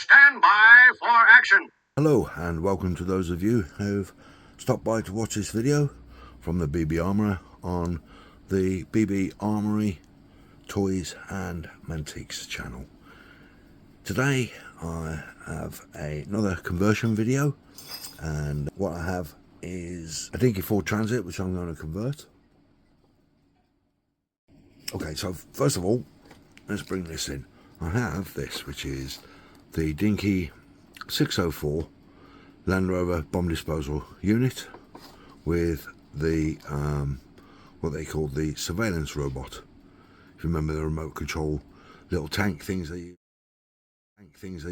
Stand by for action. Hello and welcome to those of you who've stopped by to watch this video from the BB Armourer on the BB Armoury Toys and Antiques channel. Today I have another conversion video, and what I have is a Dinky Ford Transit which I'm going to convert. Okay, so first of all, let's bring this in. I have this, which is the Dinky 604 Land Rover bomb disposal unit with the what they call the surveillance robot. If you remember the remote control little tank things they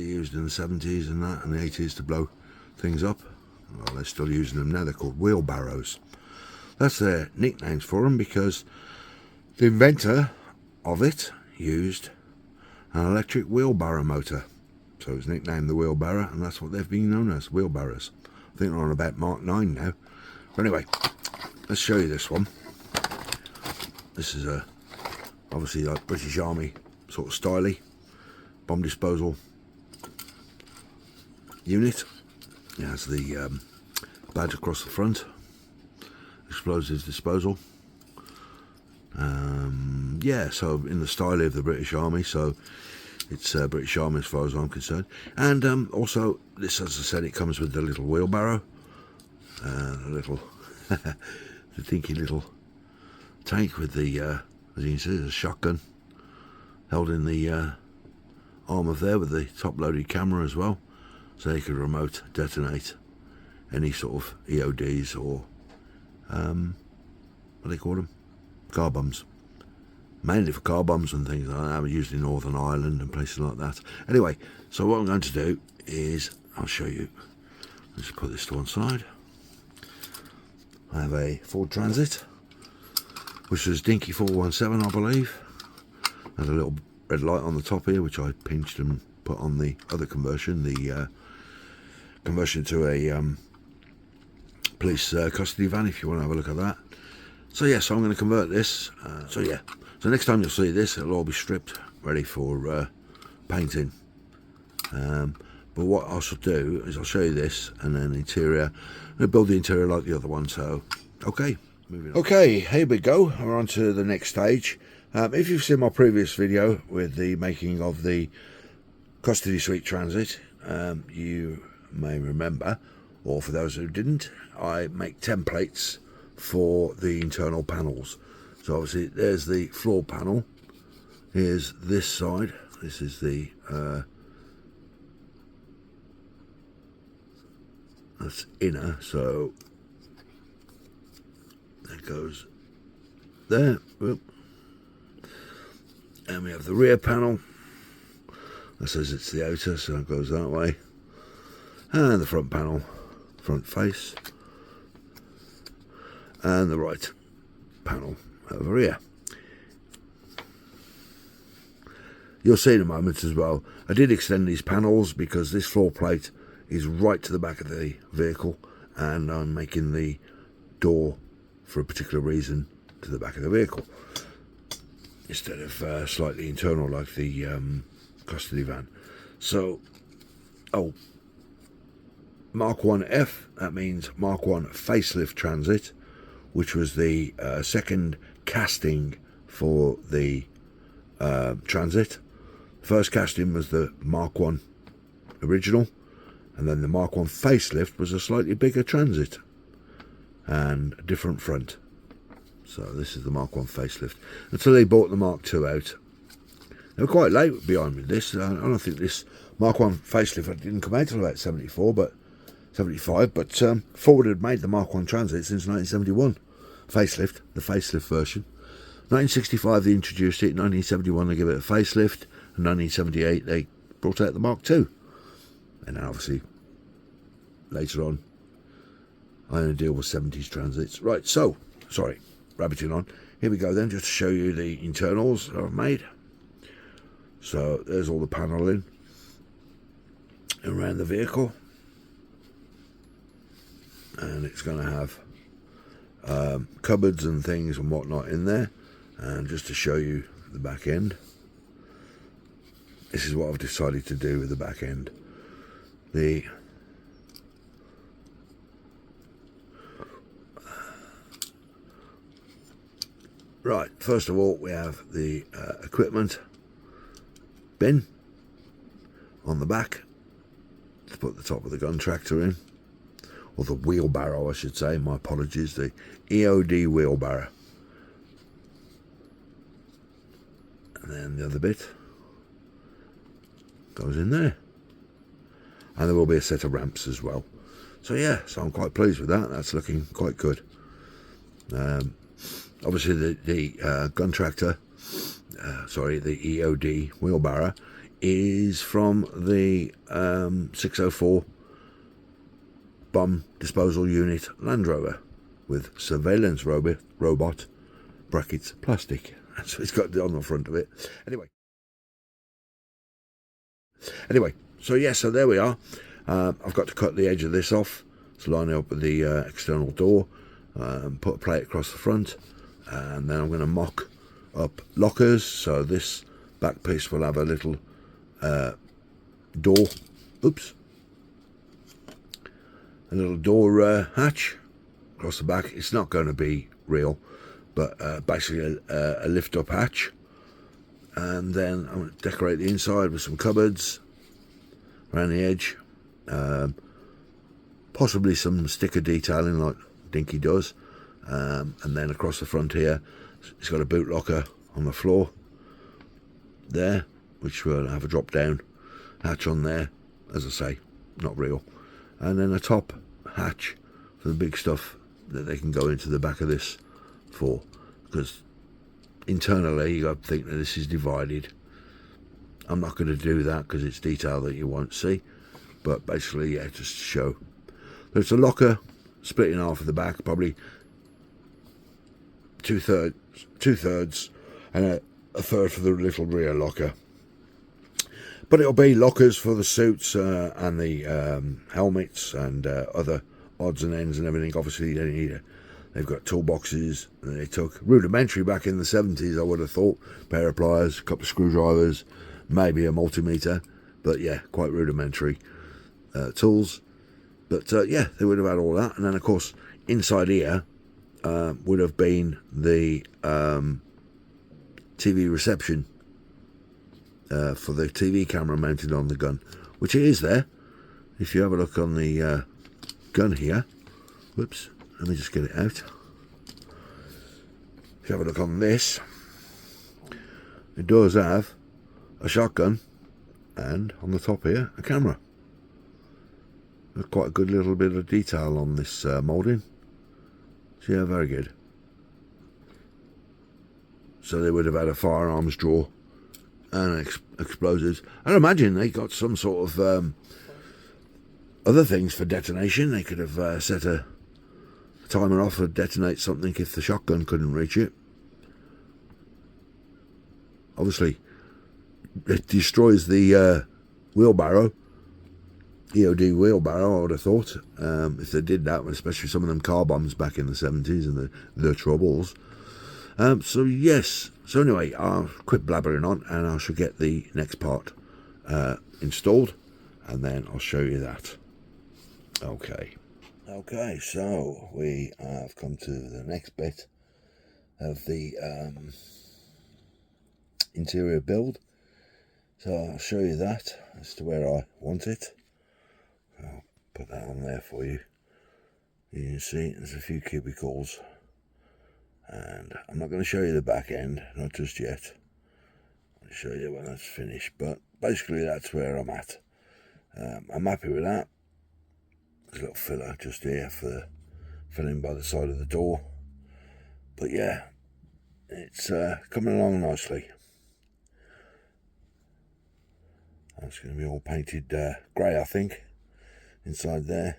used in the 70s and that and the 80s to blow things up. Well, they're still using them now. They're called wheelbarrows. That's their nicknames for them because the inventor of it used an electric wheelbarrow motor, so it's nicknamed the wheelbarrow, and that's what they've been known as, wheelbarrows. I think they're on about Mark 9 now. But anyway, let's show you this one. This is a obviously like British Army sort of styly bomb disposal unit. It has the badge across the front, explosives disposal. Yeah, so in the style of the British Army, so it's British Army as far as I'm concerned. And also, this, as I said, it comes with the little wheelbarrow, the little, the dinky little tank with the, as you can see, there's a shotgun held in the arm of there with the top-loaded camera as well, so you could remote detonate any sort of EODs or, what do they call them? Car bombs. Mainly for car bombs and things like that, used in Northern Ireland and places like that. Anyway, so what I'm going to do is, I'll show you. Let's put this to one side. I have a Ford Transit, which is Dinky 417, I believe. Has a little red light on the top here, which I pinched and put on the other conversion, the conversion to a police custody van, if you want to have a look at that. So yeah, so I'm going to convert this. So next time you'll see this, it'll all be stripped, ready for painting. But what I shall do is I'll show you this, and then the interior. I'll build the interior like the other one. So, okay, moving on. Okay, here we go. We're on to the next stage. If you've seen my previous video with the making of the custody suite transit, you may remember, or for those who didn't, I make templates for the internal panels. So obviously there's the floor panel, here's this side, this is the that's inner, so that goes there. Whoop. And we have the rear panel, that says it's the outer, so it goes that way, and the front panel, front face, and the right panel over here. You'll see in a moment as well, I did extend these panels because this floor plate is right to the back of the vehicle, and I'm making the door for a particular reason to the back of the vehicle instead of slightly internal like the custody van. So, Mark 1F, that means Mark 1 Facelift Transit, which was the second casting for the Transit. First casting was the Mark 1 original, and then the Mark 1 Facelift was a slightly bigger Transit and a different front. So this is the Mark 1 Facelift. Until they bought the Mark 2 out. They were quite late behind with this. I don't think this Mark 1 Facelift didn't come out until about 75, but Ford had made the Mark 1 Transit since 1971. Facelift, the facelift version. 1965 they introduced it, 1971 they gave it a facelift, and 1978 they brought out the Mark II. And then obviously, later on, I only deal with 70s Transits. Right, so, sorry, rabbiting on. Here we go then, just to show you the internals that I've made. So, there's all the paneling around the vehicle. And it's going to have cupboards and things and whatnot in there, and just to show you the back end, this is what I've decided to do with the back end. Right, first of all, we have the equipment bin on the back to put the top of the gun tractor in, or the wheelbarrow I should say, my apologies, the EOD wheelbarrow. And then the other bit goes in there. And there will be a set of ramps as well. So yeah, so I'm quite pleased with that. That's looking quite good. Obviously the gun tractor, the EOD wheelbarrow is from the 604 bomb disposal unit Land Rover with surveillance robot brackets plastic. That's what it's got on the front of it. Anyway, so yeah, so there we are. I've got to cut the edge of this off to line it up with the external door, put a plate across the front, and then I'm going to mock up lockers. So this back piece will have a little door, a little door hatch across the back. It's not going to be real, but basically a lift up hatch. And then I'm going to decorate the inside with some cupboards around the edge, possibly some sticker detailing like Dinky does, and then across the front here it's got a boot locker on the floor there, which will have a drop down hatch on there, as I say, not real, and then a top hatch for the big stuff that they can go into the back of this for, because internally you got to think that this is divided. I'm not going to do that because it's detail that you won't see, but basically, yeah, just to show. There's a locker split in half at the back, probably two thirds, and a third for the little rear locker. But it'll be lockers for the suits and the helmets and other odds and ends and everything. Obviously, they've got toolboxes that they took. Rudimentary back in the 70s, I would have thought. Pair of pliers, a couple of screwdrivers, maybe a multimeter. But yeah, quite rudimentary tools. But yeah, they would have had all that. And then, of course, inside here would have been the TV reception for the TV camera mounted on the gun, which it is there. If you have a look on the gun here, whoops, let me just get it out. If you have a look on this, it does have a shotgun and on the top here a camera. There's quite a good little bit of detail on this moulding. So yeah, very good. So they would have had a firearms drawer and explosives. I imagine they got some sort of other things for detonation. They could have set a timer off to detonate something if the shotgun couldn't reach it. Obviously, it destroys the wheelbarrow, EOD wheelbarrow, I would have thought, if they did that, especially some of them car bombs back in the 70s and the troubles. So yes, so anyway, I'll quit blabbering on and I shall get the next part installed, and then I'll show you that. Okay, so we have come to the next bit of the interior build. So I'll show you that as to where I want it. I'll put that on there for you. You can see there's a few cubicles, and I'm not going to show you the back end, not just yet. I'll show you when that's finished, but basically that's where I'm at. I'm happy with that. There's a little filler just here for filling by the side of the door, but yeah, it's coming along nicely. It's going to be all painted grey, I think, inside there,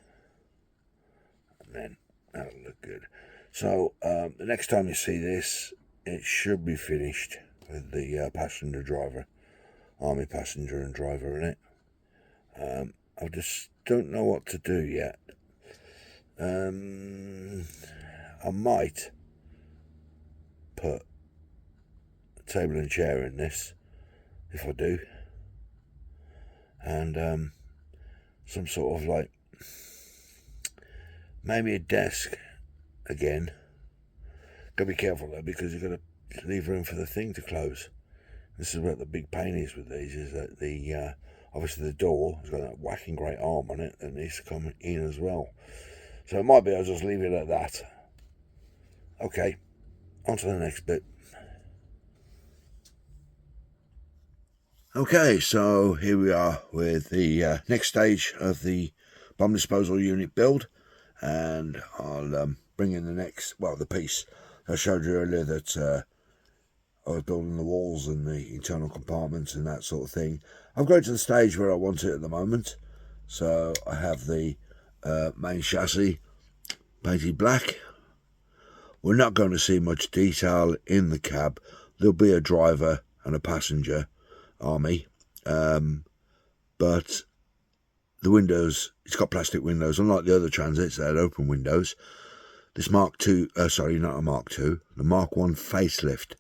and then that'll look good. So the next time you see this, it should be finished with the passenger driver, army passenger and driver in it. I just don't know what to do yet. I might put a table and chair in this, if I do. and some sort of like maybe a desk again. Gotta be careful though, because you've got to leave room for the thing to close. This is what the big pain is with these, is that the obviously the door has got that whacking great arm on it that needs to come in as well. So it might be I'll just leave it at that. Okay, on to the next bit. Okay, so here we are with the next stage of the bomb disposal unit build, and I'll bring in the piece I showed you earlier that I was building the walls and the internal compartments and that sort of thing. I've got to the stage where I want it at the moment. So I have the main chassis painted black. We're not going to see much detail in the cab. There'll be a driver and a passenger army. But the windows, it's got plastic windows. Unlike the other transits that had open windows, this Mark II, sorry, not a Mark II, the Mark I facelift,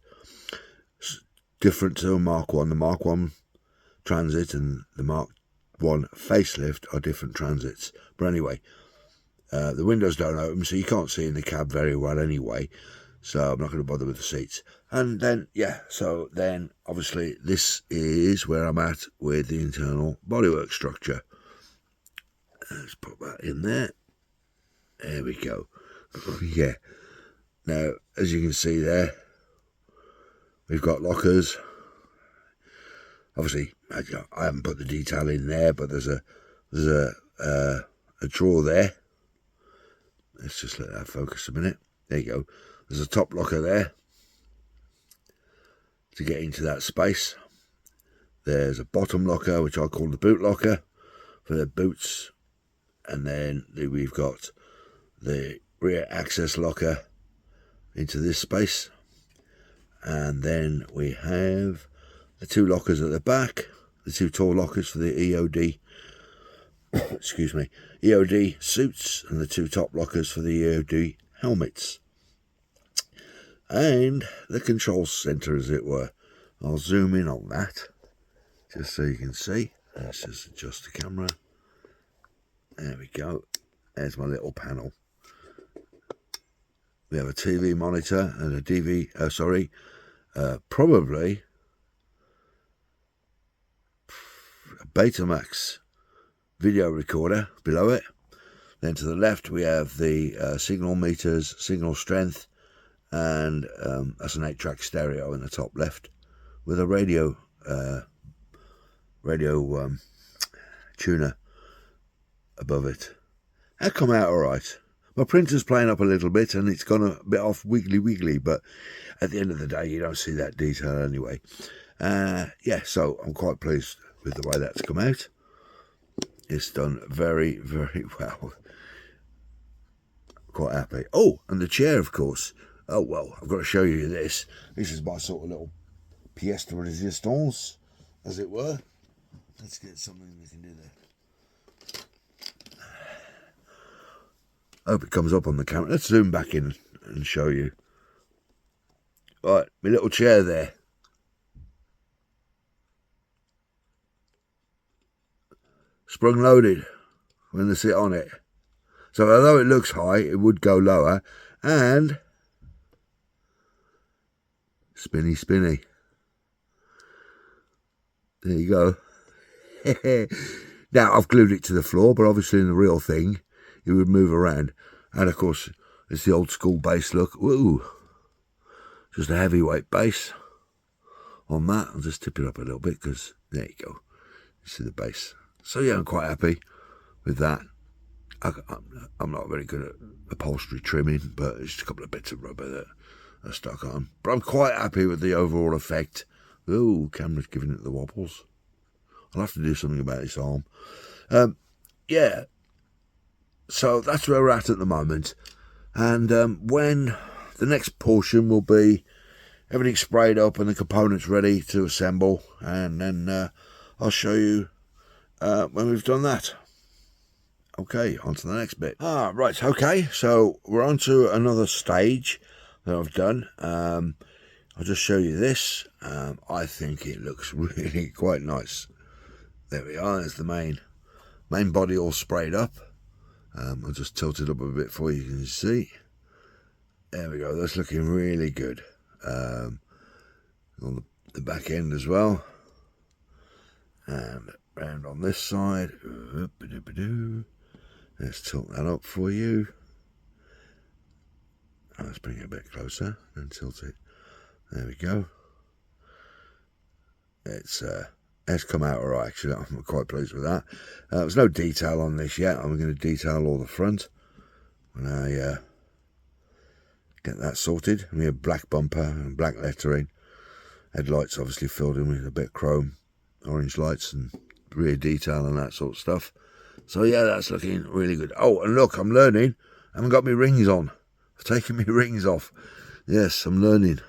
different to the Mark I. The Mark I transit and the Mark I facelift are different transits. But anyway, the windows don't open, so you can't see in the cab very well anyway. So I'm not going to bother with the seats. And then, so then obviously this is where I'm at with the internal bodywork structure. Let's put that in there. There we go. Yeah. Now, as you can see there, we've got lockers. Obviously, I haven't put the detail in there, but there's a drawer there. Let's just let that focus a minute. There you go. There's a top locker there to get into that space. There's a bottom locker, which I call the boot locker, for the boots. And then we've got the rear access locker into this space. And then we have the two lockers at the back, the two tall lockers for the EOD, excuse me, EOD suits, and the two top lockers for the EOD helmets. And the control centre, as it were. I'll zoom in on that, just so you can see. Let's just adjust the camera. There we go. There's my little panel. We have a TV monitor and a probably a Betamax video recorder below it. Then to the left we have the signal meters, signal strength, and that's an 8-track stereo in the top left with a radio tuner above it. That come out alright. My printer's playing up a little bit and it's gone a bit off wiggly, but at the end of the day you don't see that detail anyway. So I'm quite pleased with the way that's come out. It's done very, very well. Quite happy. Oh, and the chair, of course. Oh, well, I've got to show you this. This is my sort of little pièce de résistance, as it were. Let's get something we can do there. I hope it comes up on the camera. Let's zoom back in and show you. Right, my little chair there. Sprung loaded when they sit on it. So although it looks high, it would go lower. And spinny. There you go. Now, I've glued it to the floor, but obviously in the real thing, it would move around. And of course, it's the old school bass look. Woo! Just a heavyweight bass on that. I'll just tip it up a little bit because there you go. You see the bass. So yeah, I'm quite happy with that. I'm not very good at upholstery trimming, but it's just a couple of bits of rubber that are stuck on. But I'm quite happy with the overall effect. Ooh, camera's giving it the wobbles. I'll have to do something about this arm. Yeah, so that's where we're at the moment. And when the next portion will be everything sprayed up and the components ready to assemble, and then I'll show you when we've done that. Okay, on to the next bit. Right, okay, so we're on to another stage that I've done. I'll just show you this. I think it looks really quite nice. There we are, there's the main body all sprayed up. I'll just tilt it up a bit for you can see. There we go, that's looking really good. On the back end as well. And round on this side. Let's tilt that up for you. Let's bring it a bit closer and tilt it. There we go. It's come out alright actually. I'm quite pleased with that. There's no detail on this yet. I'm going to detail all the front when I get that sorted. We have black bumper and black lettering. Headlights obviously filled in with a bit of chrome, orange lights and rear detail and that sort of stuff. So yeah, that's looking really good. Oh, and look, I'm learning. I haven't got my rings on. I've taken my rings off. Yes, I'm learning.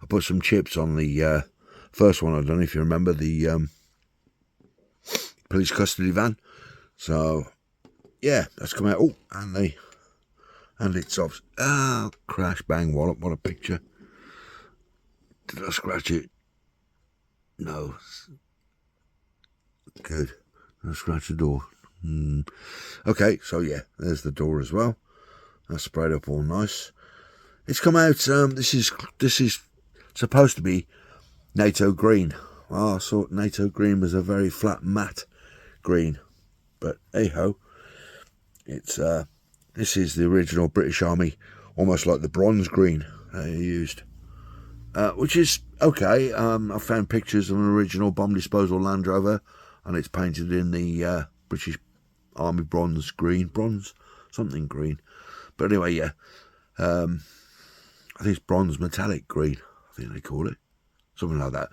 I put some chips on the first one I've done, if you remember, the police custody van. So yeah, that's come out. Oh, and it's off. Ah, crash, bang, wallop, what a picture. Did I scratch it? No. Good. I scratched the door. Okay, so yeah, there's the door as well. That's sprayed up all nice. It's come out. This is supposed to be NATO green. Well, I thought NATO green was a very flat matte green, but hey ho, it's this is the original British Army, almost like the bronze green they used, which is okay. I found pictures of an original bomb disposal Land Rover, and it's painted in the British Army bronze, something green. But anyway, yeah, I think it's bronze metallic green. I think they call it something like that.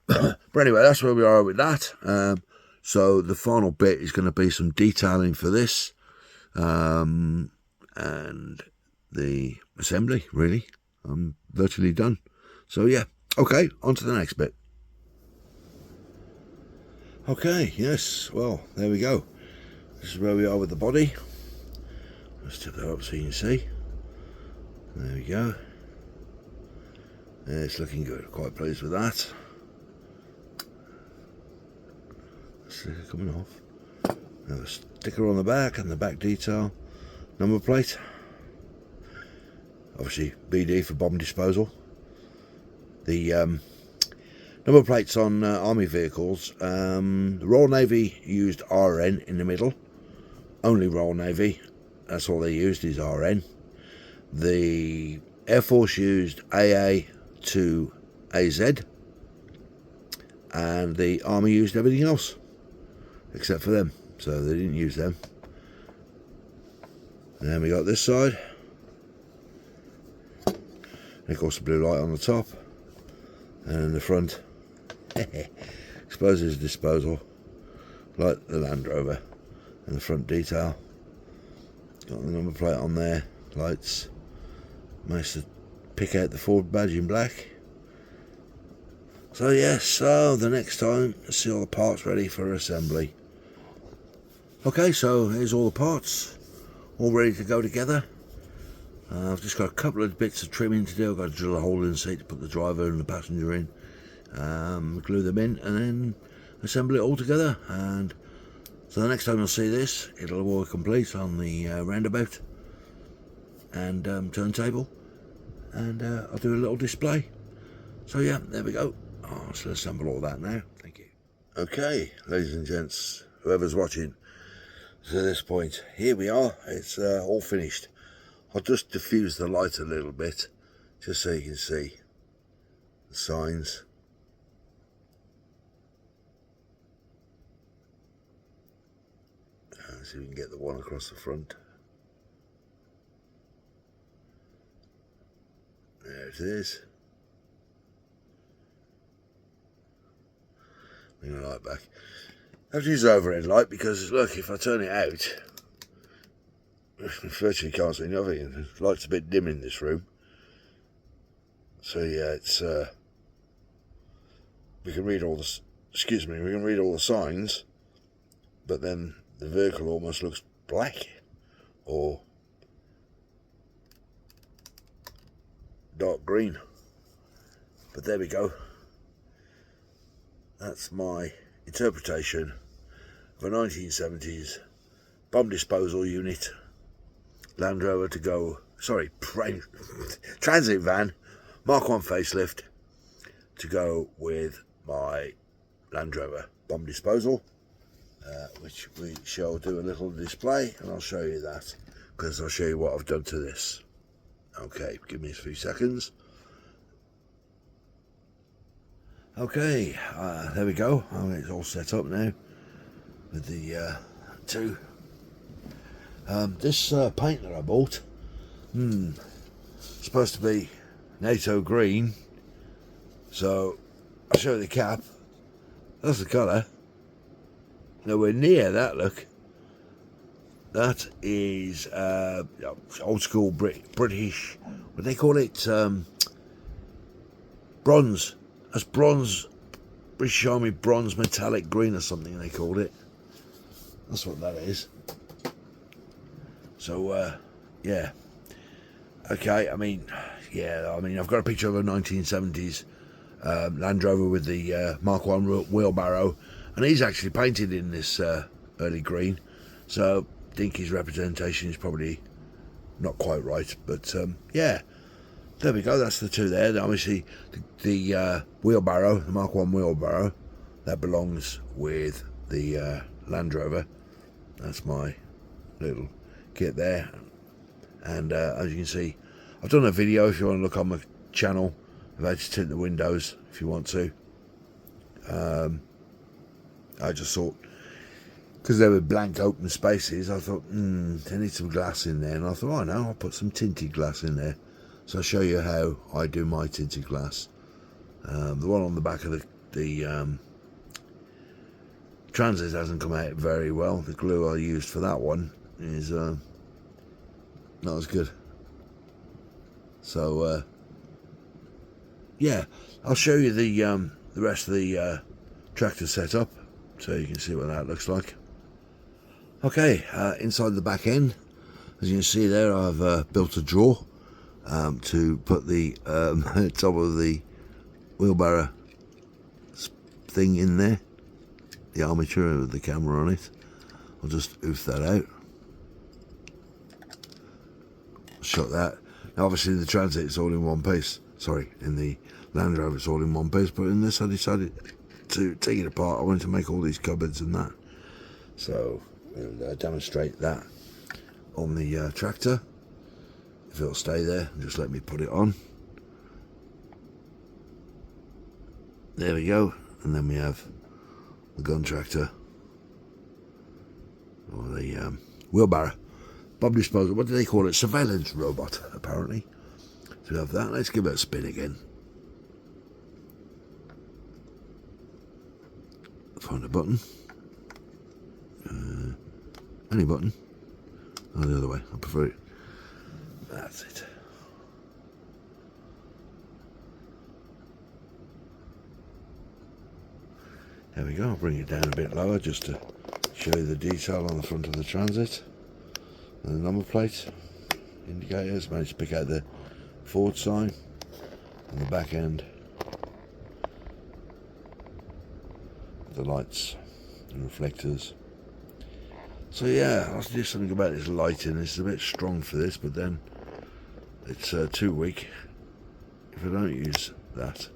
But anyway, that's where we are with that. So the final bit is going to be some detailing for this, and the assembly. Really, I'm virtually done. So yeah, okay, on to the next bit. Okay, yes, well, there we go. This is where we are with the body. Let's tip that up so you can see. There we go. It's looking good. Quite pleased with that. Sticker coming off. Now the sticker on the back and the back detail. Number plate. Obviously BD for bomb disposal. The number plates on army vehicles. The Royal Navy used RN in the middle. Only Royal Navy. That's all they used is RN. The Air Force used AA to AZ, and the Army used everything else except for them, so they didn't use them. And then we got this side, and of course the blue light on the top, and in the front exposures disposal like the Land Rover, and the front detail. Got the number plate on there, lights. Managed to pick out the Ford badge in black. So yes, so the next time, let's see all the parts ready for assembly. Okay, so here's all the parts, all ready to go together. I've just got a couple of bits of trimming to do. I've got to drill a hole in the seat to put the driver and the passenger in, glue them in, and then assemble it all together. And so the next time you'll see this, it'll all complete on the roundabout and turntable, and I'll do a little display. So yeah, there we go. So assemble all that now. Thank you. Okay, ladies and gents, whoever's watching to this point, here we are. It's all finished. I'll just diffuse the light a little bit, just so you can see the signs. See if we can get the one across the front. There it is. Bring the light back. I have to use the overhead light because, look, if I turn it out, I virtually can't see nothing. The light's a bit dim in this room. So yeah, it's we can read all the we can read all the signs, but then the vehicle almost looks black or dark green. But there we go. That's my interpretation of a 1970s bomb disposal unit Land Rover to go, transit van, Mark 1 facelift to go with my Land Rover bomb disposal, which we shall do a little display, and I'll show you that, because I'll show you what I've done to this. Okay, give me a few seconds. Okay, there we go. It's all set up now with the two. This paint that I bought, supposed to be NATO green, so I'll show you the cap. That's the colour. Nowhere near that, look. That is old school British, what do they call it? Bronze. That's bronze, British Army bronze metallic green or something they called it. That's what that is. So, yeah. Okay, I mean, I've got a picture of a 1970s Land Rover with the Mark 1 wheelbarrow, and he's actually painted in this early green. So, Dinky's representation is probably not quite right, but yeah. There we go, that's the two there. Obviously, the wheelbarrow, the Mark 1 wheelbarrow, that belongs with the Land Rover. That's my little kit there. And as you can see, I've done a video, if you want to look on my channel, of how to tint the windows, if you want to. I just thought, because they were blank open spaces, I thought, they need some glass in there. And I thought, oh no, I'll put some tinted glass in there. So I'll show you how I do my tinted glass. The one on the back of the transit hasn't come out very well. The glue I used for that one is not as good. So yeah, I'll show you the rest of the tractor setup so you can see what that looks like. Okay, inside the back end, as you can see there, I've built a drawer to put the top of the wheelbarrow thing in there, the armature with the camera on it. I'll just oof that out. Shut that. Now obviously the Transit is all in one piece. Sorry, in the Land Rover it's all in one piece, but in this I decided to take it apart. I wanted to make all these cupboards and that. So we'll demonstrate that on the tractor. If it'll stay there, just let me put it on. There we go. And then we have the gun tractor, or the wheelbarrow, bomb disposal. What do they call it? Surveillance robot, apparently. So we have that. Let's give it a spin again. Find a button. Any button. Oh, the other way. I prefer it. That's it. There we go. I'll bring it down a bit lower just to show you the detail on the front of the Transit. And the number plate indicators. Managed to pick out the forward sign and the back end. The lights and reflectors. So yeah, I'll have to do something about this lighting. It's a bit strong for this, but then it's too weak if I don't use that.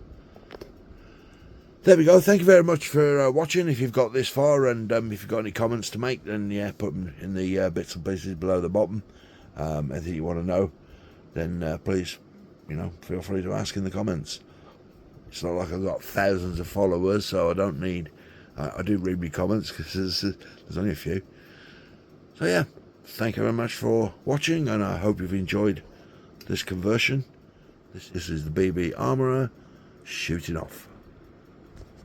There we go. Thank you very much for watching. If you've got this far, and if you've got any comments to make, then yeah, put them in the bits and pieces below the bottom. Anything you want to know, then please, feel free to ask in the comments. It's not like I've got thousands of followers, so I don't need. I do read my comments because there's only a few. So yeah, thank you very much for watching, and I hope you've enjoyed this conversion. This is the BB Armourer shooting off.